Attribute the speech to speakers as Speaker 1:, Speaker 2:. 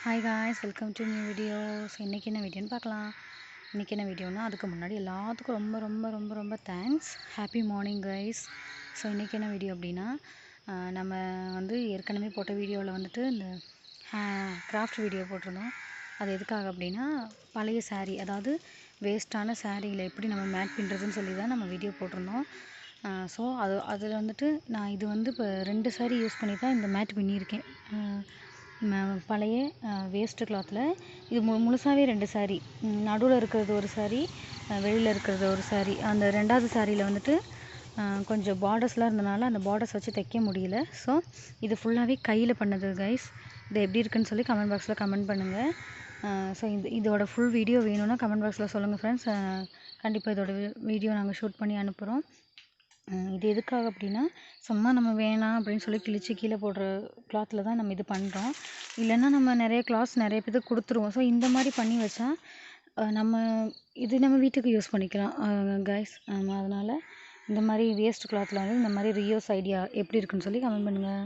Speaker 1: Hi guys, welcome to new video. So இன்றைக்கி என்ன வீடியோன்னு பார்க்கலாம். இன்றைக்கி என்ன வீடியோனா, அதுக்கு முன்னாடி எல்லாத்துக்கும் ரொம்ப ரொம்ப ரொம்ப ரொம்ப thanks. Happy morning guys. So இன்றைக்கி என்ன வீடியோ அப்படின்னா, நம்ம ஏற்கனவே போட்ட வீடியோவில் இந்த கிராஃப்ட் வீடியோ போட்டிருந்தோம். அது எதுக்காக அப்படின்னா, பழைய சாரீ, அதாவது வேஸ்ட்டான சாரியில் எப்படி நம்ம மேட் பண்ணுறதுன்னு சொல்லி தான் நம்ம வீடியோ போட்டிருந்தோம். ஸோ அதில் நான் இது இப்போ 2 சாரீ யூஸ் பண்ணி தான் இந்த மேட் பின்னியிருக்கேன். பழைய வேஸ்ட்டு கிளாத்தில் இது முழுசாகவே 2 சாரீ, நடுவில் இருக்கிறது ஒரு சாரீ, வெளியில் இருக்கிறது ஒரு சாரீ. அந்த 2வது சாரியில் கொஞ்சம் பார்டர்ஸ்லாம் இருந்தனால அந்த பார்டர்ஸ் வச்சு தைக்க முடியல. ஸோ இது ஃபுல்லாகவே கையில் பண்ணது கைஸ். இது எப்படி இருக்குன்னு சொல்லி கமெண்ட் பாக்ஸில் கமெண்ட் பண்ணுங்கள். ஸோ இதோட ஃபுல் வீடியோ வேணும்னா கமெண்ட் பாக்ஸில் சொல்லுங்கள் ஃப்ரெண்ட்ஸ். கண்டிப்பாக இதோட வீடியோ நாங்கள் ஷூட் பண்ணி அனுப்புகிறோம். இது எதுக்காக அப்படின்னா, சும்மா நம்ம வேணாம் அப்படின்னு சொல்லி கிழிச்சு கீழே போடுற கிளாத்தில் தான் நம்ம இது பண்ணுறோம். இல்லைன்னா நம்ம நிறைய கிளாத்ஸ் நிறைய பேருக்கு கொடுத்துருவோம். ஸோ இந்த மாதிரி பண்ணி வச்சா நம்ம வீட்டுக்கு யூஸ் பண்ணிக்கலாம் கைஸ். அதனால் இந்த மாதிரி வேஸ்ட் கிளாத்தில் இந்த மாதிரி ரீயூஸ் ஐடியா எப்படி இருக்குன்னு சொல்லி கமெண்ட் பண்ணுங்கள்.